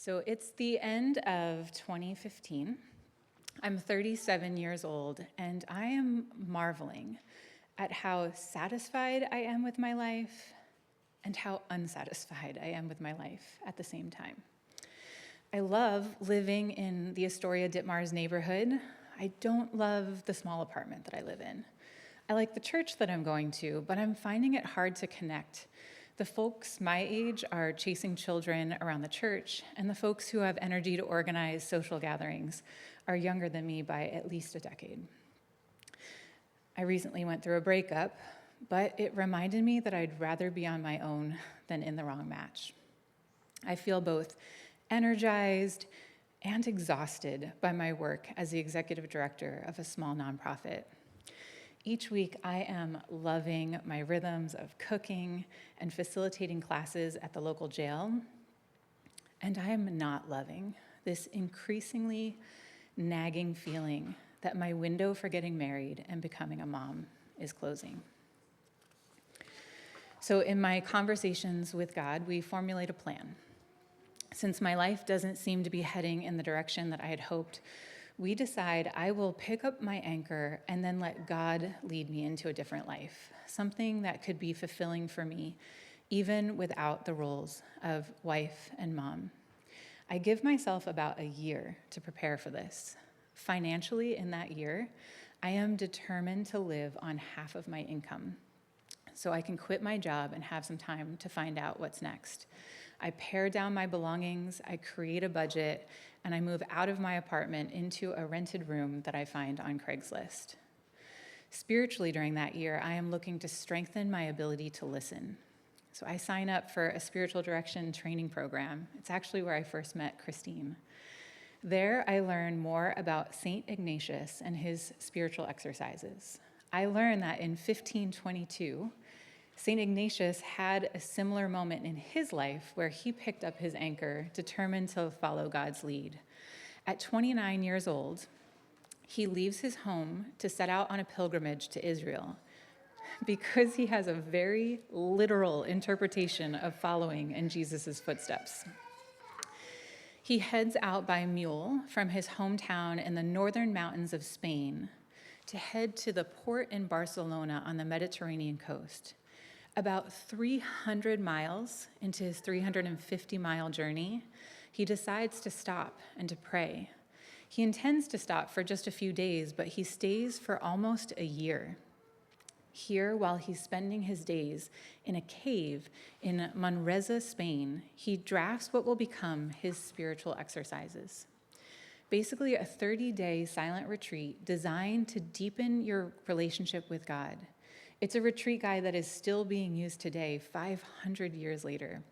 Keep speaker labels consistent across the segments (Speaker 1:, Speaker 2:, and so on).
Speaker 1: So it's the end of 2015. I'm 37 years old, and I am marveling at how satisfied I am with my life and how unsatisfied I am with my life at the same time. I love living in the Astoria Ditmars neighborhood. I don't love the small apartment that I live in. I like the church that I'm going to, but I'm finding it hard to connect. The folks my age are chasing children around the church, and the folks who have energy to organize social gatherings are younger than me by at least a decade. I recently went through a breakup, but it reminded me that I'd rather be on my own than in the wrong match. I feel both energized and exhausted by my work as the executive director of a small nonprofit. Each week, I am loving my rhythms of cooking and facilitating classes at the local jail, and I am not loving this increasingly nagging feeling that my window for getting married and becoming a mom is closing. So in my conversations with God, we formulate a plan. Since my life doesn't seem to be heading in the direction that I had hoped, we decide I will pick up my anchor and then let God lead me into a different life, something that could be fulfilling for me, even without the roles of wife and mom. I give myself about a year to prepare for this. Financially, in that year, I am determined to live on half of my income so I can quit my job and have some time to find out what's next. I pare down my belongings, I create a budget, and I move out of my apartment into a rented room that I find on Craigslist. Spiritually, during that year, I am looking to strengthen my ability to listen. So I sign up for a spiritual direction training program. It's actually where I first met Christine. There, I learn more about St. Ignatius and his spiritual exercises. I learned that in 1522, St. Ignatius had a similar moment in his life where he picked up his anchor, determined to follow God's lead. At 29 years old, he leaves his home to set out on a pilgrimage to Israel because he has a very literal interpretation of following in Jesus' footsteps. He heads out by mule from his hometown in the northern mountains of Spain to head to the port in Barcelona on the Mediterranean coast. About 300 miles into his 350-mile journey, he decides to stop and to pray. He intends to stop for just a few days, but he stays for almost a year. Here, while he's spending his days in a cave in Manresa, Spain, he drafts what will become his spiritual exercises. Basically, a 30-day silent retreat designed to deepen your relationship with God. It's a retreat guide that is still being used today, 500 years later.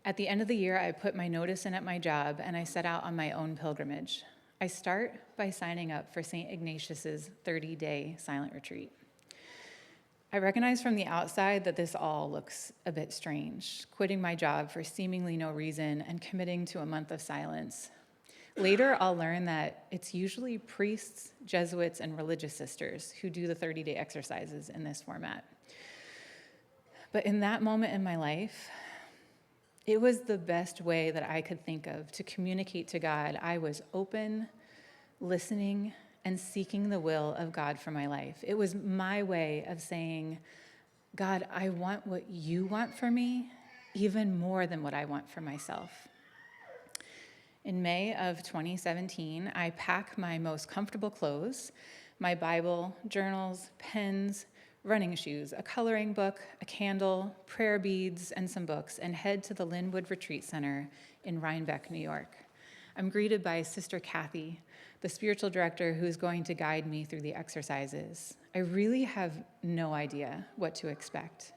Speaker 1: At the end of the year, I put my notice in at my job, and I set out on my own pilgrimage. I start by signing up for St. Ignatius's 30-day silent retreat. I recognize from the outside that this all looks a bit strange, quitting my job for seemingly no reason and committing to a month of silence. Later, I'll learn that it's usually priests, Jesuits, and religious sisters who do the 30-day exercises in this format. But in that moment in my life, it was the best way that I could think of to communicate to God. I was open, listening, and seeking the will of God for my life. It was my way of saying, God, I want what you want for me, even more than what I want for myself. In May of 2017, I pack my most comfortable clothes, my Bible, journals, pens, running shoes, a coloring book, a candle, prayer beads, and some books, and head to the Linwood Retreat Center in Rhinebeck, New York. I'm greeted by Sister Kathy, the spiritual director who is going to guide me through the exercises. I really have no idea what to expect.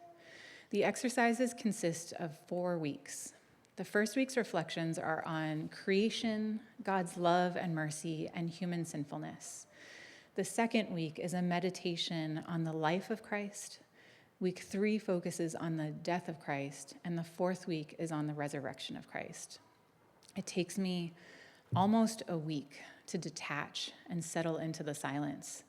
Speaker 1: The exercises consist of 4 weeks. The first week's reflections are on creation, God's love and mercy, and human sinfulness. The second week is a meditation on the life of Christ. Week 3 focuses on the death of Christ, and the 4th week is on the resurrection of Christ. It takes me almost a week to detach and settle into the silence.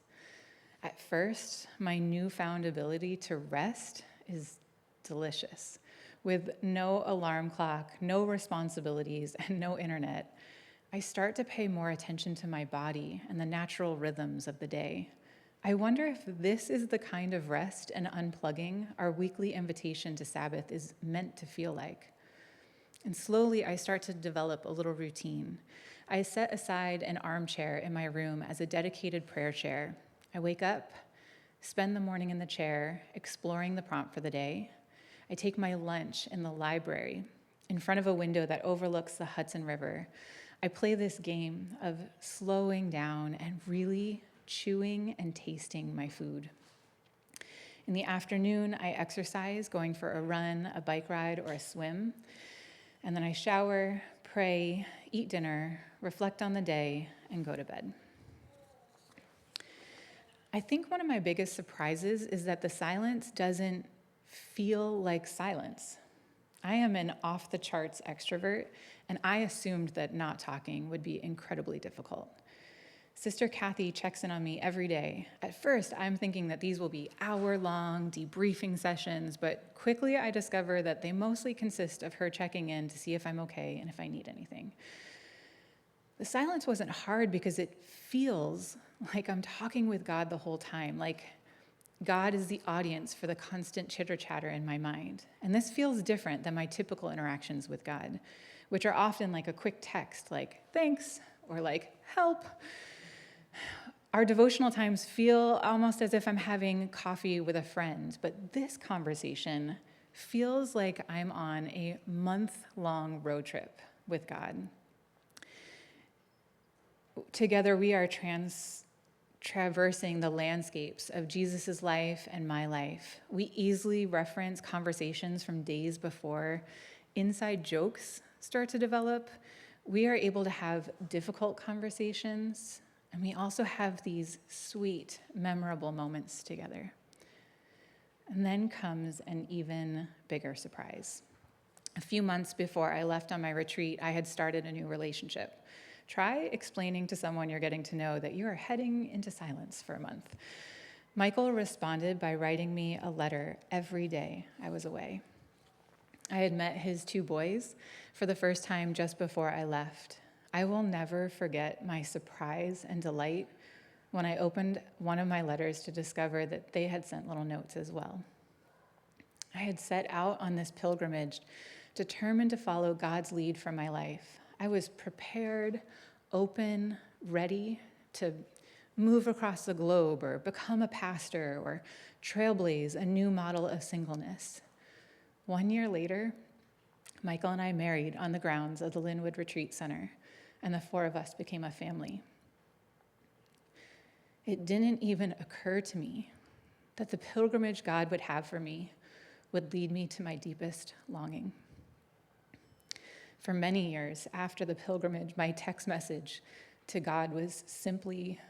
Speaker 1: At first, my newfound ability to rest is delicious. with no alarm clock, no responsibilities, and no internet, I start to pay more attention to my body and the natural rhythms of the day. I wonder if this is the kind of rest and unplugging our weekly invitation to Sabbath is meant to feel like. And slowly, I start to develop a little routine. I set aside an armchair in my room as a dedicated prayer chair. I wake up, spend the morning in the chair, exploring the prompt for the day. I take my lunch in the library, in front of a window that overlooks the Hudson River. I play this game of slowing down and really chewing and tasting my food. In the afternoon, I exercise, going for a run, a bike ride, or a swim. And then I shower, pray, eat dinner, reflect on the day, and go to bed. I think one of my biggest surprises is that the silence doesn't feel like silence. I am an off-the-charts extrovert, and I assumed that not talking would be incredibly difficult. Sister Kathy checks in on me every day. At first, I'm thinking that these will be hour-long debriefing sessions, but quickly I discover that they mostly consist of her checking in to see if I'm okay and if I need anything. The silence wasn't hard because it feels like I'm talking with God the whole time, like God is the audience for the constant chitter-chatter in my mind. And this feels different than my typical interactions with God, which are often like a quick text, like, thanks, or like, help. Our devotional times feel almost as if I'm having coffee with a friend, but this conversation feels like I'm on a month-long road trip with God. Together, we are traversing the landscapes of Jesus' life and my life. We easily reference conversations from days before. Inside jokes start to develop. We are able to have difficult conversations, and we also have these sweet, memorable moments together. And then comes an even bigger surprise. A few months before I left on my retreat, I had started a new relationship. Try explaining to someone you're getting to know that you are heading into silence for a month. Michael responded by writing me a letter every day I was away. I had met his 2 boys for the first time just before I left. I will never forget my surprise and delight when I opened one of my letters to discover that they had sent little notes as well. I had set out on this pilgrimage, determined to follow God's lead for my life. I was prepared, open, ready to move across the globe or become a pastor or trailblaze a new model of singleness. 1 year later, Michael and I married on the grounds of the Linwood Retreat Center, and the 4 of us became a family. It didn't even occur to me that the pilgrimage God would have for me would lead me to my deepest longing. For many years after the pilgrimage, my text message to God was simply,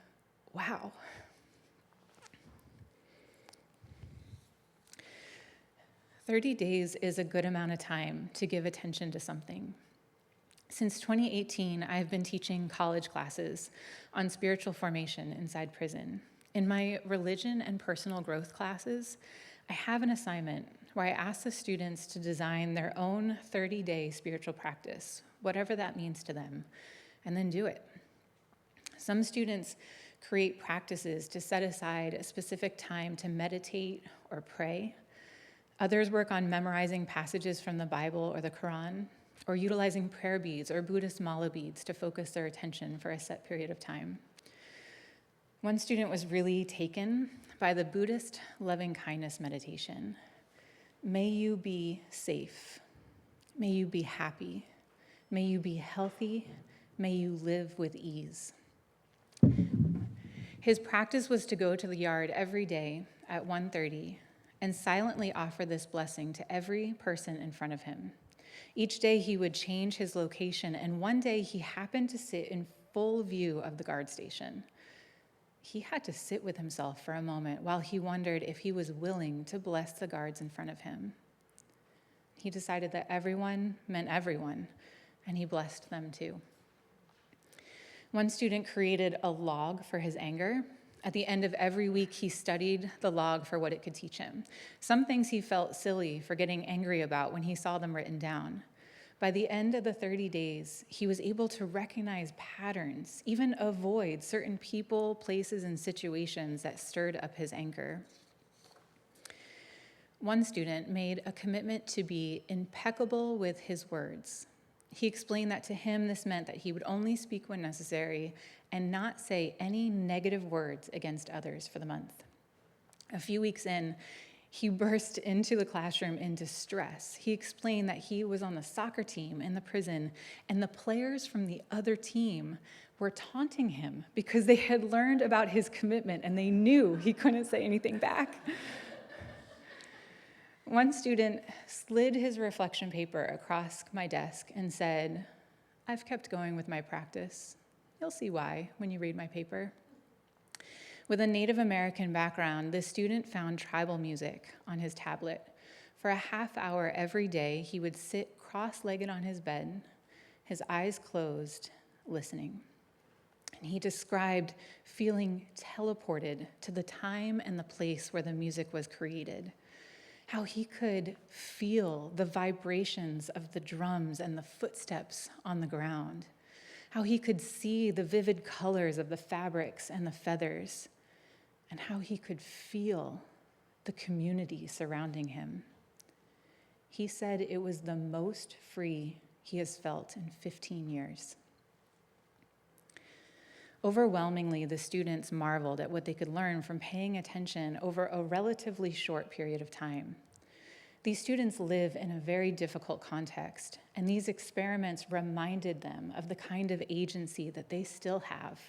Speaker 1: wow. "30 days is a good amount of time to give attention to something. Since 2018, I've been teaching college classes on spiritual formation inside prison. In my religion and personal growth classes, I have an assignment where I ask the students to design their own 30-day spiritual practice, whatever that means to them, and then do it. Some students create practices to set aside a specific time to meditate or pray. Others work on memorizing passages from the Bible or the Quran, or utilizing prayer beads or Buddhist mala beads to focus their attention for a set period of time. One student was really taken by the Buddhist loving kindness meditation. May you be safe. May you be happy. May you be healthy. May you live with ease. His practice was to go to the yard every day at 1:30 and silently offer this blessing to every person in front of him. Each day he would change his location, and one day he happened to sit in full view of the guard station. He had to sit with himself for a moment while he wondered if he was willing to bless the guards in front of him. He decided that everyone meant everyone, and he blessed them too. One student created a log for his anger, At the end of every week, he studied the log for what it could teach him. Some things he felt silly for getting angry about when he saw them written down. By the end of the 30 days, he was able to recognize patterns, even avoid certain people, places, and situations that stirred up his anger. One student made a commitment to be impeccable with his words. He explained that to him, this meant that he would only speak when necessary and not say any negative words against others for the month. A few weeks in, he burst into the classroom in distress. He explained that he was on the soccer team in the prison, and the players from the other team were taunting him because they had learned about his commitment and they knew he couldn't say anything back. One student slid his reflection paper across my desk and said, "I've kept going with my practice. You'll see why when you read my paper." With a Native American background, this student found tribal music on his tablet. For a half hour every day, he would sit cross-legged on his bed, his eyes closed, listening. And he described feeling teleported to the time and the place where the music was created, how he could feel the vibrations of the drums and the footsteps on the ground, how he could see the vivid colors of the fabrics and the feathers, and how he could feel the community surrounding him. He said it was the most free he has felt in 15 years. Overwhelmingly, the students marveled at what they could learn from paying attention over a relatively short period of time. These students live in a very difficult context, and these experiments reminded them of the kind of agency that they still have.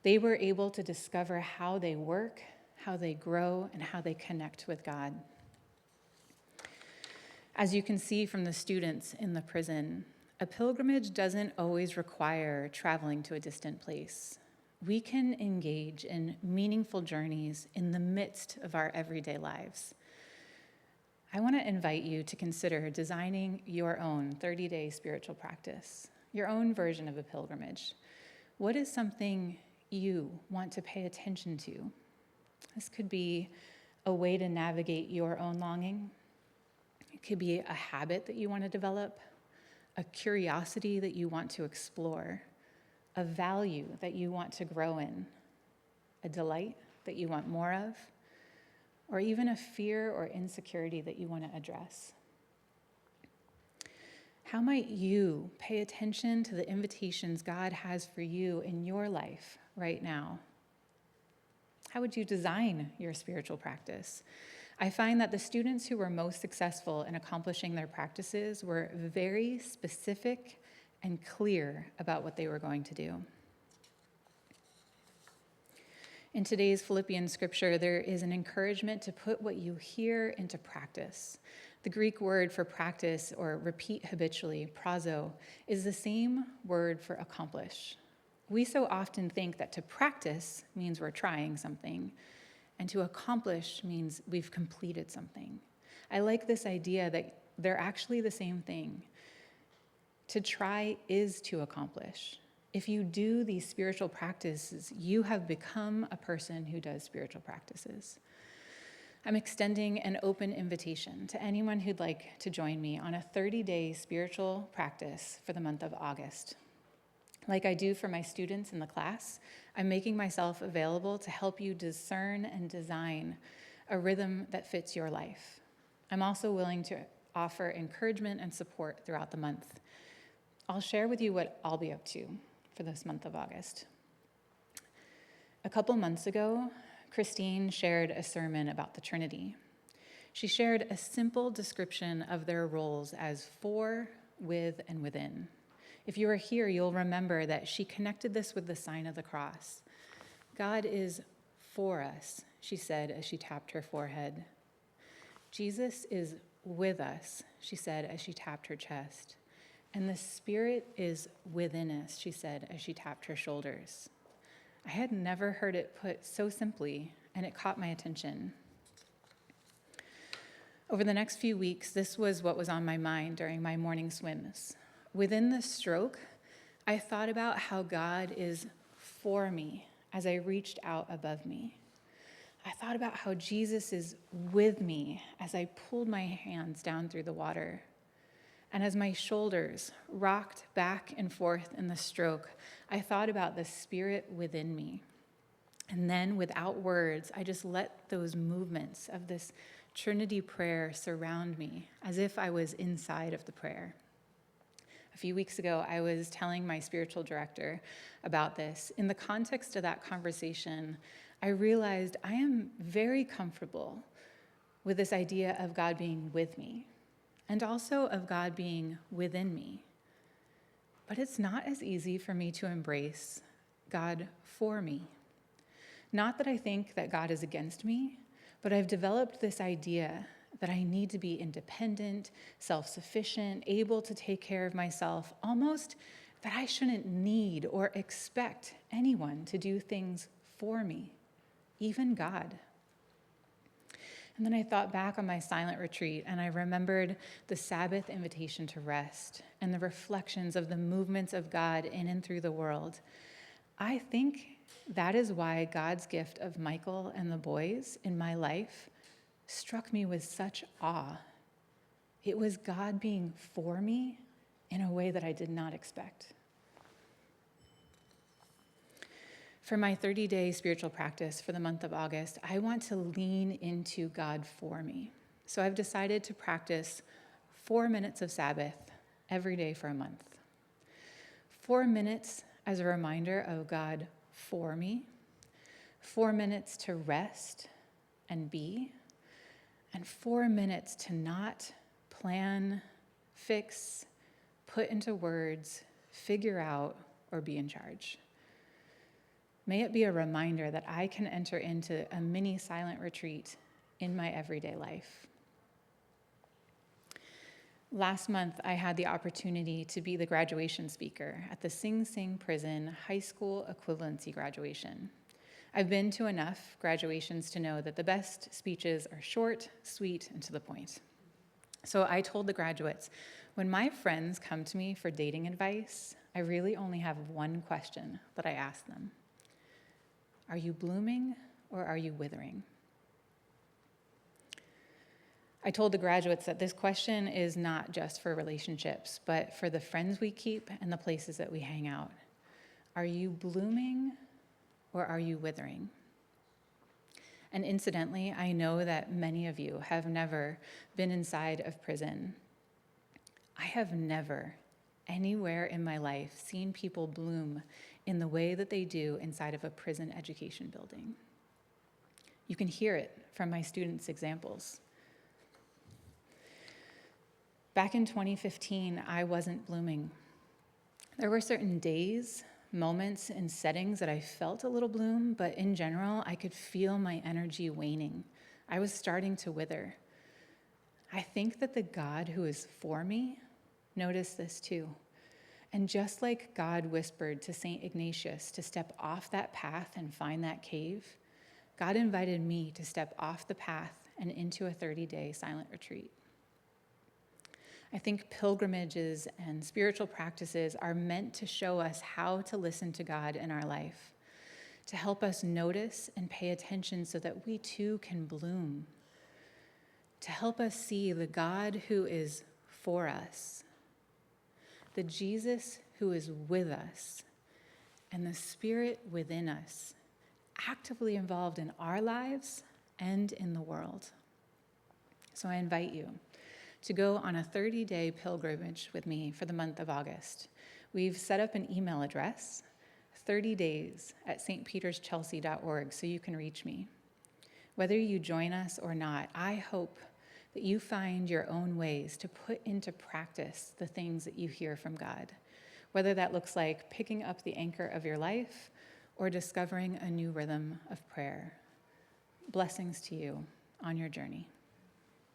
Speaker 1: They were able to discover how they work, how they grow, and how they connect with God. As you can see from the students in the prison, a pilgrimage doesn't always require traveling to a distant place. We can engage in meaningful journeys in the midst of our everyday lives. I want to invite you to consider designing your own 30-day spiritual practice, your own version of a pilgrimage. What is something you want to pay attention to? This could be a way to navigate your own longing. It could be a habit that you want to develop, a curiosity that you want to explore, a value that you want to grow in, a delight that you want more of, or even a fear or insecurity that you want to address. How might you pay attention to the invitations God has for you in your life right now? How would you design your spiritual practice? I find that the students who were most successful in accomplishing their practices were very specific and clear about what they were going to do. In today's Philippians scripture, there is an encouragement to put what you hear into practice. The Greek word for practice or repeat habitually, prazo, is the same word for accomplish. We so often think that to practice means we're trying something, and to accomplish means we've completed something. I like this idea that they're actually the same thing. To try is to accomplish. If you do these spiritual practices, you have become a person who does spiritual practices. I'm extending an open invitation to anyone who'd like to join me on a 30-day spiritual practice for the month of August. Like I do for my students in the class, I'm making myself available to help you discern and design a rhythm that fits your life. I'm also willing to offer encouragement and support throughout the month. I'll share with you what I'll be up to for this month of August. A couple months ago, Christine shared a sermon about the Trinity. She shared a simple description of their roles as for, with, and within. If you are here, you'll remember that she connected this with the sign of the cross. God is for us, she said as she tapped her forehead. Jesus is with us, she said as she tapped her chest. And the Spirit is within us, she said as she tapped her shoulders. I had never heard it put so simply, and it caught my attention. Over the next few weeks, this was what was on my mind during my morning swims. Within the stroke, I thought about how God is for me as I reached out above me. I thought about how Jesus is with me as I pulled my hands down through the water. And as my shoulders rocked back and forth in the stroke, I thought about the Spirit within me. And then, without words, I just let those movements of this Trinity prayer surround me as if I was inside of the prayer. A few weeks ago, I was telling my spiritual director about this. In the context of that conversation, I realized I am very comfortable with this idea of God being with me and also of God being within me. But it's not as easy for me to embrace God for me. Not that I think that God is against me, but I've developed this idea that I need to be independent, self-sufficient, able to take care of myself, almost that I shouldn't need or expect anyone to do things for me, even God. And then I thought back on my silent retreat, and I remembered the Sabbath invitation to rest and the reflections of the movements of God in and through the world. I think that is why God's gift of Michael and the boys in my life struck me with such awe. It was God being for me in a way that I did not expect. For my 30-day spiritual practice for the month of August, I want to lean into God for me. So I've decided to practice 4 minutes of Sabbath every day for a month. 4 minutes as a reminder of God for me, 4 minutes to rest and be, and 4 minutes to not plan, fix, put into words, figure out, or be in charge. May it be a reminder that I can enter into a mini silent retreat in my everyday life. Last month, I had the opportunity to be the graduation speaker at the Sing Sing Prison High School Equivalency graduation. I've been to enough graduations to know that the best speeches are short, sweet, and to the point. So I told the graduates, when my friends come to me for dating advice, I really only have one question that I ask them. Are you blooming or are you withering? I told the graduates that this question is not just for relationships, but for the friends we keep and the places that we hang out. Are you blooming or are you withering? And incidentally, I know that many of you have never been inside of prison. I have never, anywhere in my life, seen people bloom in the way that they do inside of a prison education building. You can hear it from my students' examples. Back in 2015, I wasn't blooming. There were certain days, moments, and settings that I felt a little bloom, but in general, I could feel my energy waning. I was starting to wither. I think that the God who is for me noticed this too. And just like God whispered to St. Ignatius to step off that path and find that cave, God invited me to step off the path and into a 30-day silent retreat. I think pilgrimages and spiritual practices are meant to show us how to listen to God in our life, to help us notice and pay attention so that we too can bloom, to help us see the God who is for us, the Jesus who is with us, and the Spirit within us, actively involved in our lives and in the world. So I invite you to go on a 30-day pilgrimage with me for the month of August. We've set up an email address, 30days@stpeterschelsea.org, so you can reach me. Whether you join us or not, I hope that you find your own ways to put into practice the things that you hear from God, whether that looks like picking up the anchor of your life or discovering a new rhythm of prayer. Blessings to you on your journey.